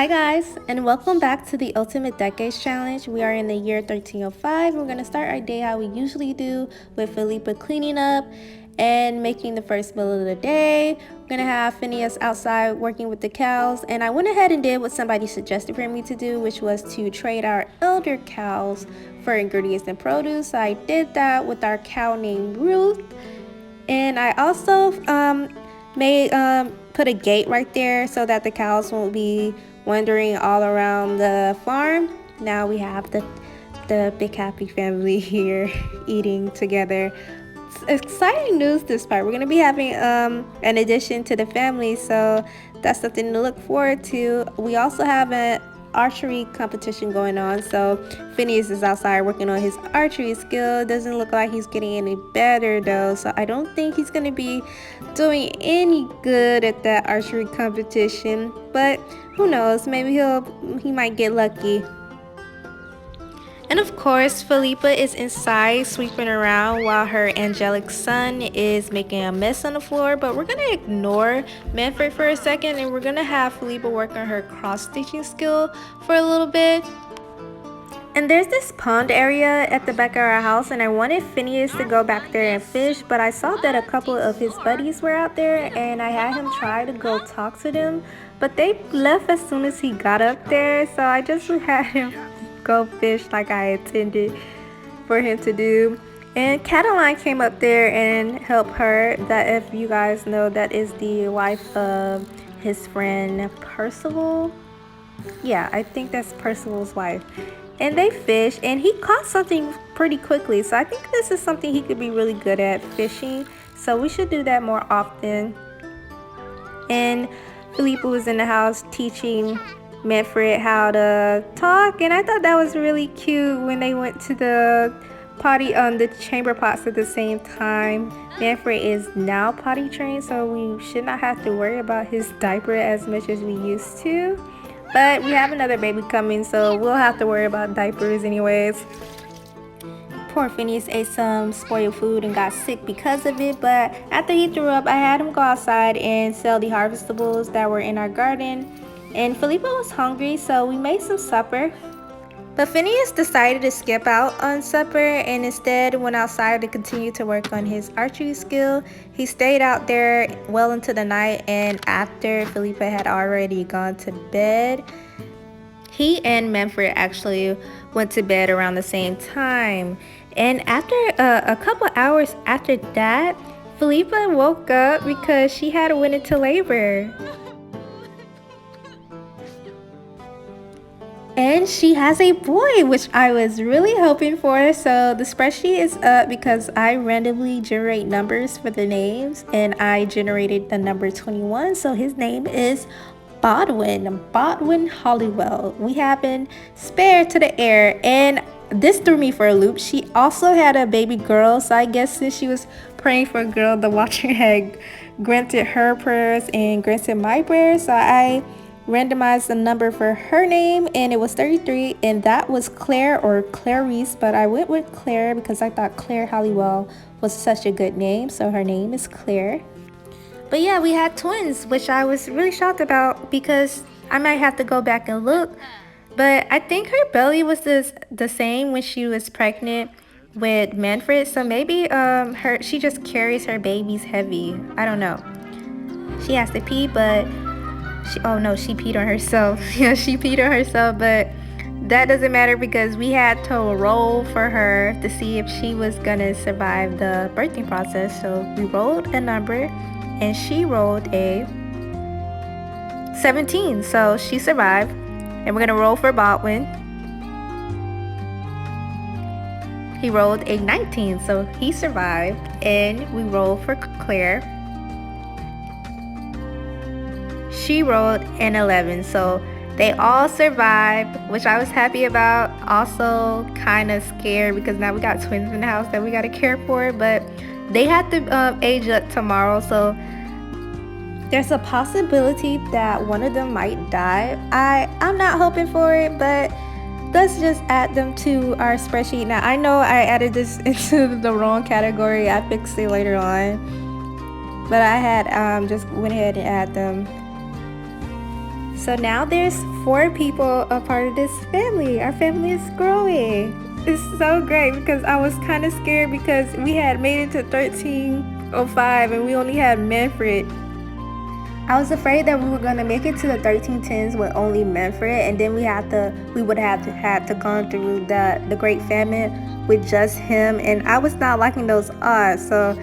Hi guys, and welcome back to the Ultimate Decades Challenge. We are in the year 1305. We're going to start our day how we usually do, with Felipa cleaning up and making the first meal of the day. We're going to have Phineas outside working with the cows, and I went ahead and did what somebody suggested for me to do, which was to trade our elder cows for ingredients and produce. I did that with our cow named Ruth, and I also put a gate right there so that the cows won't be wandering all around the farm. Now we have the big happy family here eating together. It's exciting news this part. We're going to be having an addition to the family, so that's something to look forward to. We also have an archery competition going on, so Phineas is outside working on his archery skill. Doesn't look like he's getting any better though, so I don't think he's going to be doing any good at that archery competition, but who knows, maybe he might get lucky. And of course, Felipa is inside sweeping around while her angelic son is making a mess on the floor. But we're gonna ignore Manfred for a second, and we're gonna have Felipa work on her cross-stitching skill for a little bit. And there's this pond area at the back of our house, and I wanted Phineas to go back there and fish, but I saw that a couple of his buddies were out there, and I had him try to go talk to them, but they left as soon as he got up there, so I just had him go fish like I intended for him to do. And Cataline came up there and helped her. That, if you guys know, that is the wife of his friend Percival. Yeah, I think that's Percival's wife. And they fished, and he caught something pretty quickly, so I think this is something he could be really good at, fishing, so we should do that more often. And Felipa was in the house teaching Manfred how to talk, and I thought that was really cute when they went to the potty on the chamber pots at the same time. Manfred is now potty trained, so we should not have to worry about his diaper as much as we used to, but we have another baby coming, so we'll have to worry about diapers anyways. Poor Phineas ate some spoiled food and got sick because of it, but after he threw up, I had him go outside and sell the harvestables that were in our garden. And Felipa was hungry, so we made some supper. But Phineas decided to skip out on supper and instead went outside to continue to work on his archery skill. He stayed out there well into the night, and after Felipa had already gone to bed, he and Manfred actually went to bed around the same time. And after a couple hours after that, Felipa woke up because she had went into labor. And she has a boy, which I was really hoping for. So the spreadsheet is up because I randomly generate numbers for the names, and I generated the number 21. So his name is Bodwin Hollywell. We have been spared to the heir, and this threw me for a loop. She also had a baby girl, so I guess since she was praying for a girl, the Watcher had granted her prayers and granted my prayers. So I randomized the number for her name, and it was 33, and that was Claire or Clarice, but I went with Claire because I thought Claire Halliwell was such a good name, so her name is Claire. But yeah, we had twins, which I was really shocked about because I might have to go back and look, but I think her belly was the same when she was pregnant with Manfred, so maybe she just carries her babies heavy. I don't know. She has to pee, but oh no, she peed on herself. Yeah, she peed on herself, but that doesn't matter because we had to roll for her to see if she was gonna survive the birthing process. So we rolled a number, and she rolled a 17, so she survived. And we're gonna roll for Bodwin. He rolled a 19, so he survived. And we rolled for Claire. She rolled an 11, so they all survived, which I was happy about. Also kind of scared because now we got twins in the house that we got to care for, but they had to age up tomorrow, so there's a possibility that one of them might die. I'm not hoping for it, but let's just add them to our spreadsheet. Now I know I added this into the wrong category. I fixed it later on, but I had just went ahead and add them. So now there's 4 people a part of this family. Our family is growing. It's so great because I was kind of scared because we had made it to 1305 and we only had Manfred. I was afraid that we were gonna make it to the 1310s with only Manfred, and then we would have had to go through the Great Famine with just him, and I was not liking those odds. So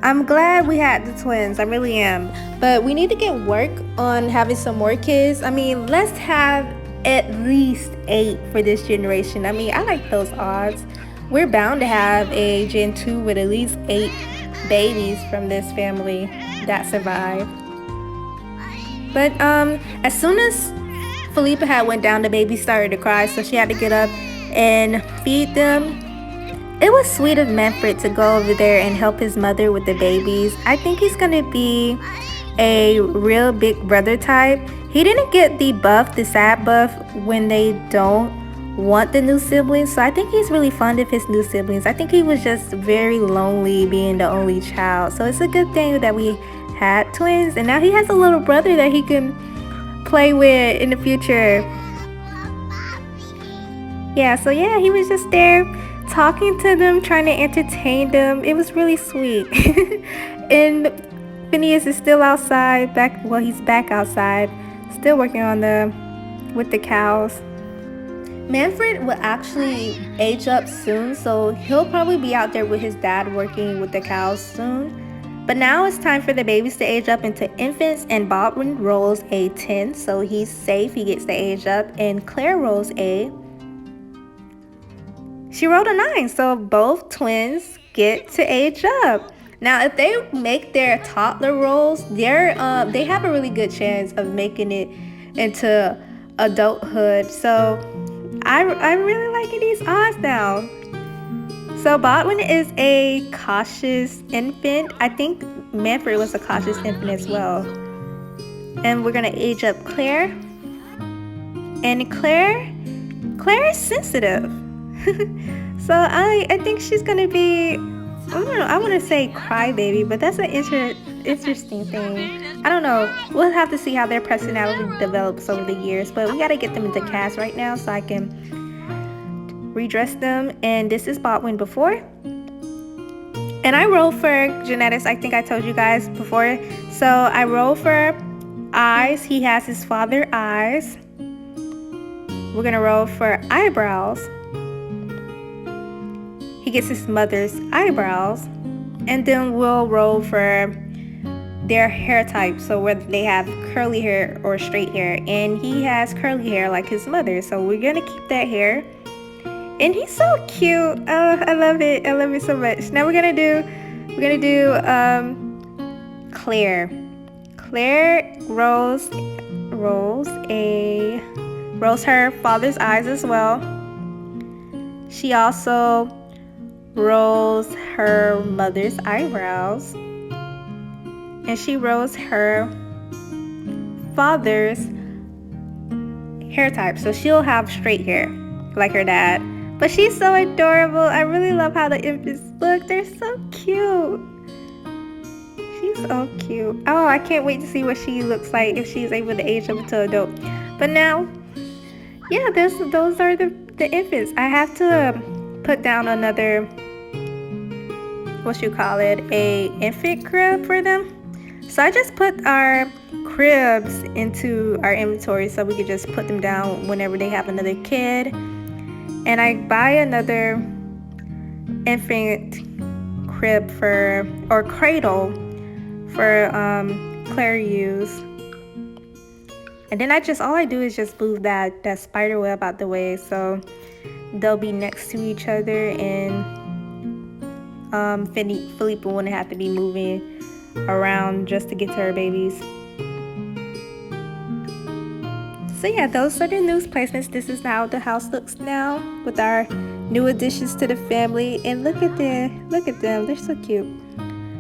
I'm glad we had the twins. I really am. But we need to get work on having some more kids. I mean, let's have at least 8 for this generation. I mean, I like those odds. We're bound to have a Gen 2 with at least 8 babies from this family that survive. But as soon as Felipa had went down, the baby started to cry, so she had to get up and feed them. It was sweet of Manfred to go over there and help his mother with the babies. I think he's gonna be a real big brother type. He didn't get the buff, the sad buff, when they don't want the new siblings, so I think he's really fond of his new siblings. I think he was just very lonely being the only child, so it's a good thing that we had twins, and now he has a little brother that he can play with in the future. Yeah, so yeah, he was just there talking to them, trying to entertain them. It was really sweet. And Phineas is still outside, he's back outside, still working on with the cows. Manfred will actually age up soon, so he'll probably be out there with his dad working with the cows soon. But now it's time for the babies to age up into infants, and Baldwin rolls a 10, so he's safe, he gets to age up, and Claire rolls she rolled a 9, so both twins get to age up. Now, if they make their toddler rolls, they have a really good chance of making it into adulthood. So I'm really liking these odds now. So Baldwin is a cautious infant. I think Manfred was a cautious infant as well. And we're gonna age up Claire. And Claire is sensitive. So I think she's gonna be, I want to say crybaby, but that's an interesting thing. I don't know. We'll have to see how their personality develops over the years, but we gotta get them into cast right now so I can redress them. And this is Baldwin before, and I roll for genetics. I think I told you guys before. So I roll for eyes. He has his father eyes. We're gonna roll for eyebrows. He gets his mother's eyebrows. And then we'll roll for their hair type, so whether they have curly hair or straight hair, and he has curly hair like his mother, so we're gonna keep that hair. And he's so cute. Oh, I love it so much. Now we're gonna do Claire. Claire rolls her father's eyes as well. She also rolls her mother's eyebrows, and she rolls her father's hair type, so she'll have straight hair like her dad. But she's so adorable. I really love how the infants look. They're so cute. She's so cute. Oh, I can't wait to see what she looks like if she's able to age up to adult. But now, yeah, those are the infants. I have to put down another, a infant crib for them. So I just put our cribs into our inventory so we could just put them down whenever they have another kid. And I buy another infant crib or cradle for Claire use. And then all I do is just move that spider web out the way, so they'll be next to each other, and Felipa wouldn't have to be moving around just to get to her babies. So yeah, those are the news placements. This is how the house looks now with our new additions to the family. And look at them, they're so cute.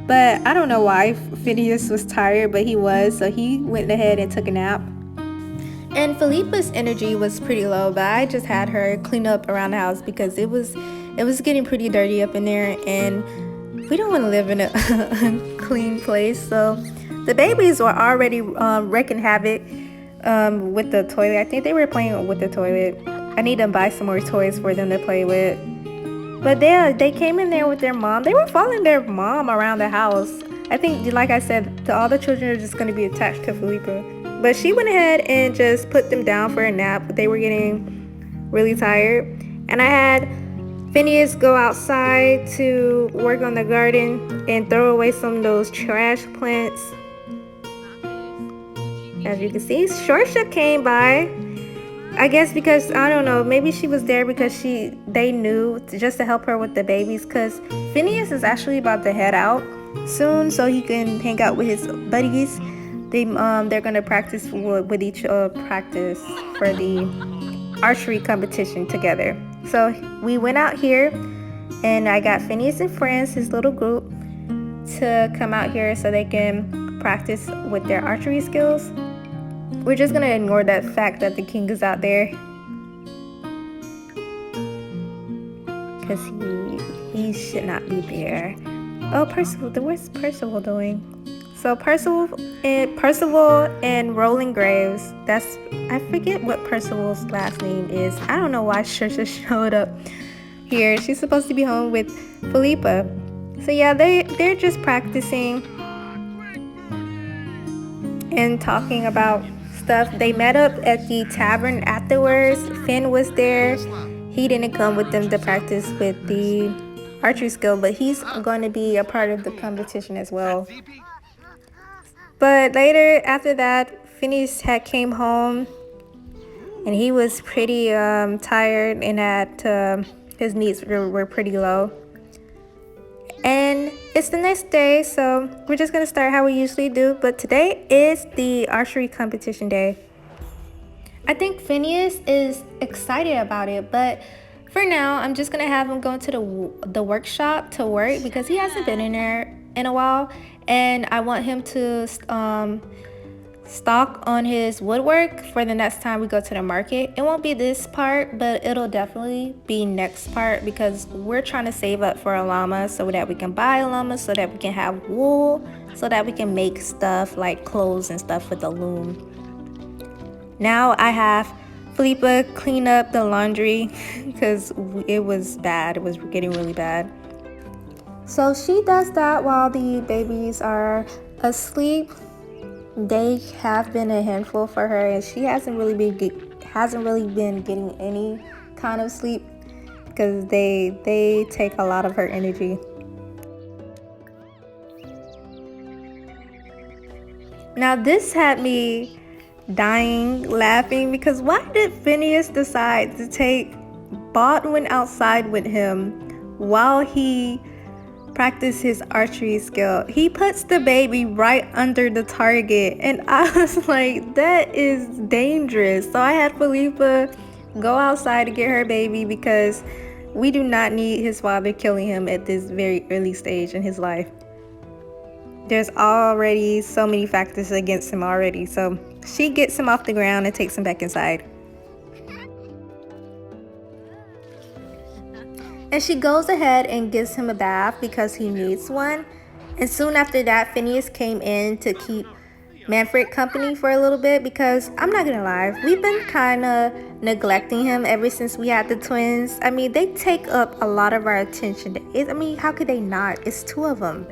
But I don't know why Phineas was tired, but he was, so he went ahead and took a nap. And Felipa's energy was pretty low, but I just had her clean up around the house because it was getting pretty dirty up in there, and we don't want to live in an unclean place. So the babies were already wreaking havoc with the toilet. I think they were playing with the toilet. I need to buy some more toys for them to play with. But they came in there with their mom. They were following their mom around the house. I think, like I said, all the children are just going to be attached to Felipa. But she went ahead and just put them down for a nap. They were getting really tired. And I had Phineas go outside to work on the garden and throw away some of those trash plants. As you can see, Shorsha came by. I guess because, I don't know, maybe she was there because they knew just to help her with the babies, because Phineas is actually about to head out soon so he can hang out with his buddies. They're gonna practice with each practice for the archery competition together. So we went out here and I got Phineas and friends, his little group, to come out here so they can practice with their archery skills. We're just gonna ignore that fact that the king is out there, because he should not be there. Oh, Percival, what's Percival doing? So Percival and Rolling Graves, I forget what Percival's last name is. I don't know why Shorsha showed up here. She's supposed to be home with Felipa. So yeah, they're just practicing and talking about stuff. They met up at the tavern afterwards. Finn was there. He didn't come with them to practice with the archery skill, but he's going to be a part of the competition as well. But later, after that, Phineas came home and he was pretty tired, and his needs were pretty low. And it's the next day, so we're just gonna start how we usually do. But today is the archery competition day. I think Phineas is excited about it, but for now, I'm just gonna have him go into the workshop to work because he hasn't been in there in a while, and I want him to stock on his woodwork for the next time we go to the market. It won't be this part, but it'll definitely be next part because we're trying to save up for a llama so that we can buy a llama, so that we can have wool, so that we can make stuff like clothes and stuff with the loom. Now I have Felipa clean up the laundry because it was bad. It was getting really bad. So she does that while the babies are asleep. They have been a handful for her, and she hasn't really been getting any kind of sleep because they take a lot of her energy. Now this had me dying laughing because why did Phineas decide to take Baldwin outside with him while he practice his archery skill? He puts the baby right under the target, and I was like, that is dangerous. So I had Felipa go outside to get her baby because we do not need his father killing him at this very early stage in his life. There's already so many factors against him already. So she gets him off the ground and takes him back inside. And she goes ahead and gives him a bath because he needs one. And soon after that, Phineas came in to keep Manfred company for a little bit because I'm not gonna lie, we've been kind of neglecting him ever since we had the twins. I mean, they take up a lot of our attention. I mean, how could they not? It's two of them.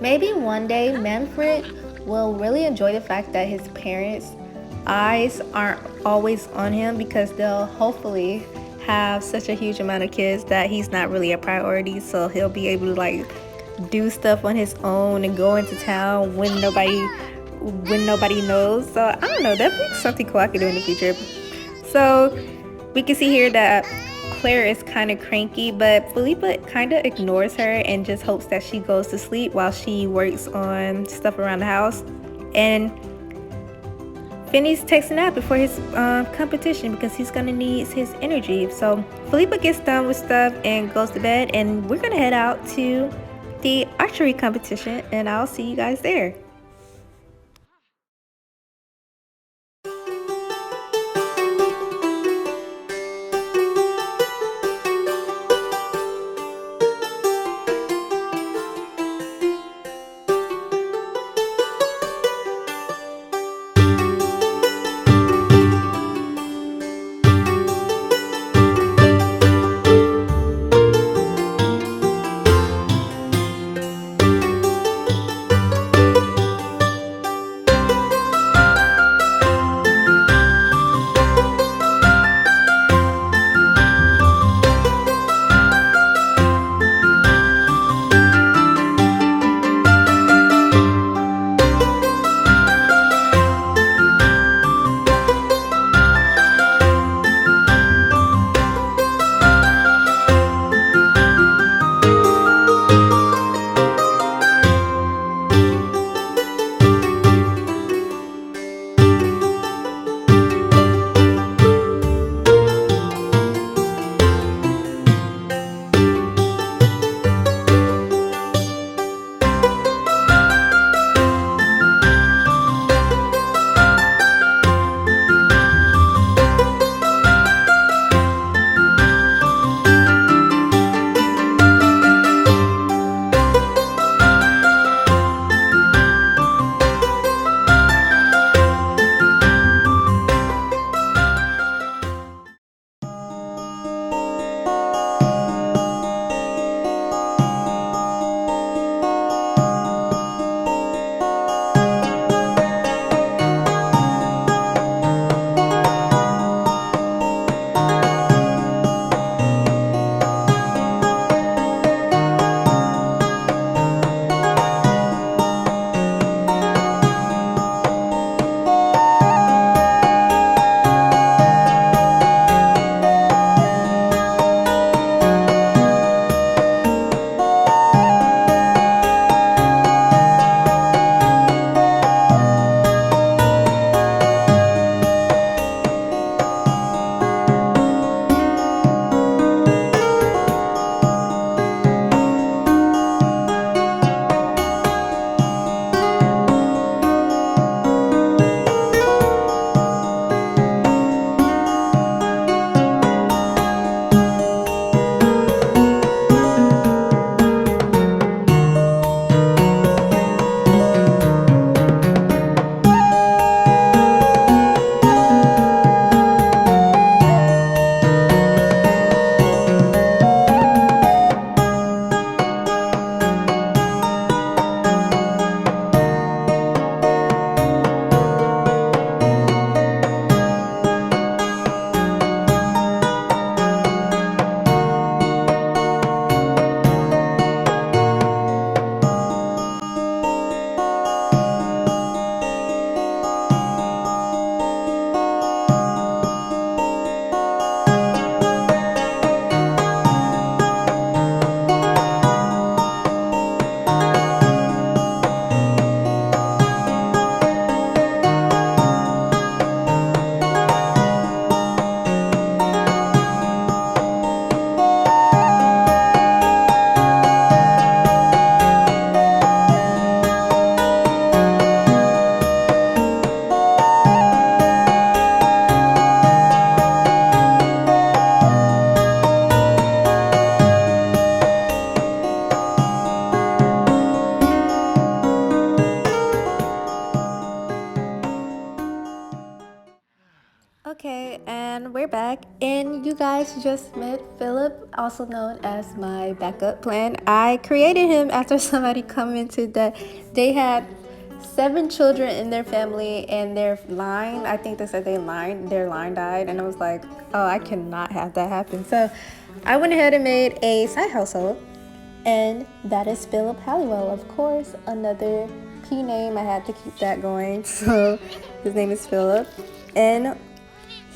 Maybe one day Manfred will really enjoy the fact that his parents' eyes aren't always on him because they'll hopefully have such a huge amount of kids that he's not really a priority, so he'll be able to like do stuff on his own and go into town when nobody knows. So I don't know, that'd be something cool I could do in the future. So we can see here that Claire is kind of cranky, but Felipa kind of ignores her and just hopes that she goes to sleep while she works on stuff around the house. And Phineas takes a nap before his competition because he's gonna need his energy. So Felipa gets done with stuff and goes to bed, and we're gonna head out to the archery competition, and I'll see you guys there. Hi, and we're back. And you guys just met Philip, also known as my backup plan. I created him after somebody commented that they had 7 children in their family and their line, I think they said their line died, and I was like, oh, I cannot have that happen. So I went ahead and made a side household, and that is Philip Halliwell. Of course, another P name, I had to keep that going. So his name is Philip, and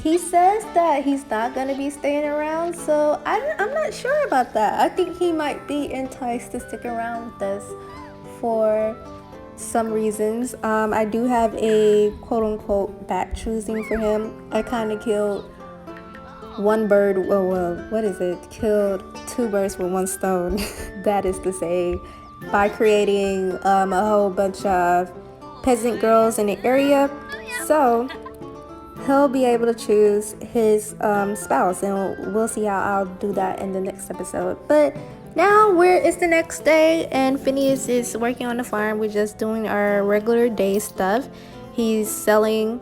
he says that he's not gonna be staying around, so I'm not sure about that. I think he might be enticed to stick around with us for some reasons. I do have a quote-unquote bat choosing for him. I kind of killed one bird, killed 2 birds with 1 stone. That is to say, by creating a whole bunch of peasant girls in the area. So he'll be able to choose his spouse, and we'll see how I'll do that in the next episode. But now it's the next day, and Phineas is working on the farm. We're just doing our regular day stuff. He's selling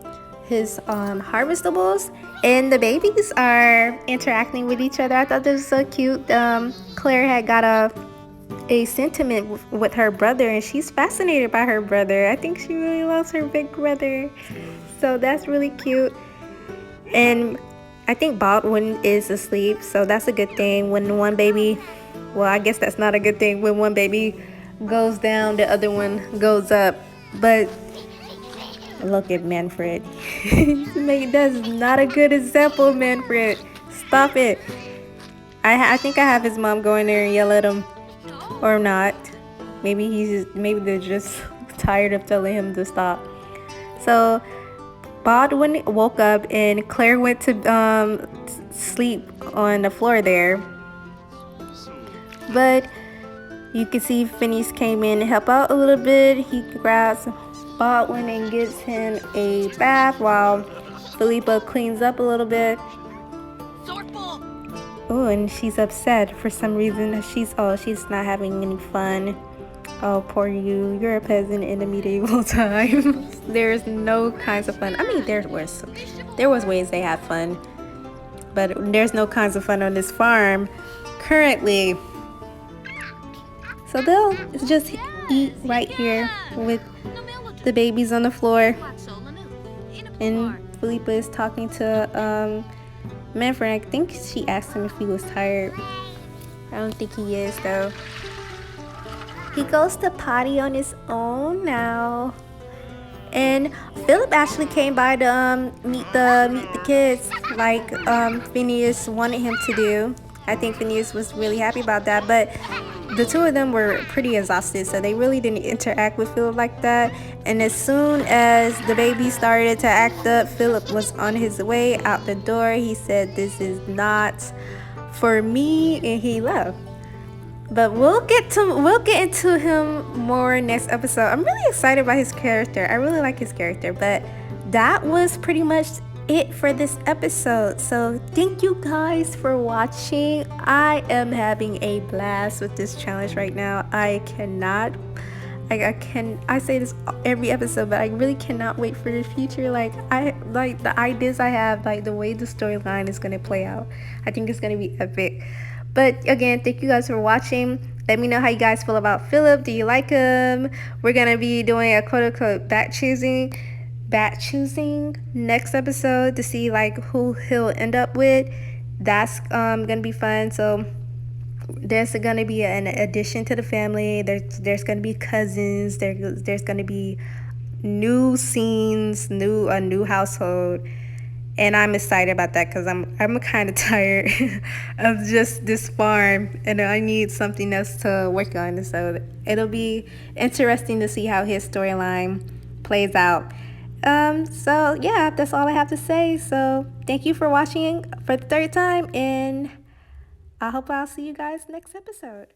his harvestables, and the babies are interacting with each other. I thought this was so cute. Claire had got a sentiment with her brother, and she's fascinated by her brother. I think she really loves her big brother, so that's really cute. And I think Baldwin is asleep, so that's a good thing. When one baby, well, I guess that's not a good thing. When one baby goes down, the other one goes up. But look at Manfred. That's not a good example, Manfred. Stop it. I think I have his mom go in there and yell at him, or not. Maybe they're just tired of telling him to stop. So Baldwin woke up, and Claire went to sleep on the floor there. But you can see Phineas came in to help out a little bit. He grabs Baldwin and gives him a bath while Philippa cleans up a little bit. Oh, and she's upset for some reason. She's not having any fun. Oh, poor you. You're a peasant in the medieval times. There's no kinds of fun. I mean, there was ways they had fun, but there's no kinds of fun on this farm currently. So they'll just eat right here with the babies on the floor. And Philippa is talking to Manfred. I think she asked him if he was tired. I don't think he is, though. He goes to potty on his own now. And Philip actually came by to meet the kids, like Phineas wanted him to do. I think Phineas was really happy about that, but the 2 of them were pretty exhausted, so they really didn't interact with Philip like that. And as soon as the baby started to act up, Philip was on his way out the door. He said, "This is not for me," and he left. But we'll get into him more next episode. I'm really excited about his character. I really like his character. But that was pretty much it for this episode. So thank you guys for watching. I am having a blast with this challenge right now. I say this every episode, but I really cannot wait for the future. Like the ideas I have, like the way the storyline is gonna play out. I think it's gonna be epic. But again, thank you guys for watching. Let me know how you guys feel about Philip. Do you like him? We're gonna be doing a quote-unquote bat choosing next episode to see like who he'll end up with. That's gonna be fun. So there's gonna be an addition to the family. There's gonna be cousins. There's gonna be new scenes, a new household. And I'm excited about that because I'm kind of tired of just this farm, and I need something else to work on. So it'll be interesting to see how his storyline plays out. So yeah, that's all I have to say. So thank you for watching for the 3rd time, and I hope I'll see you guys next episode.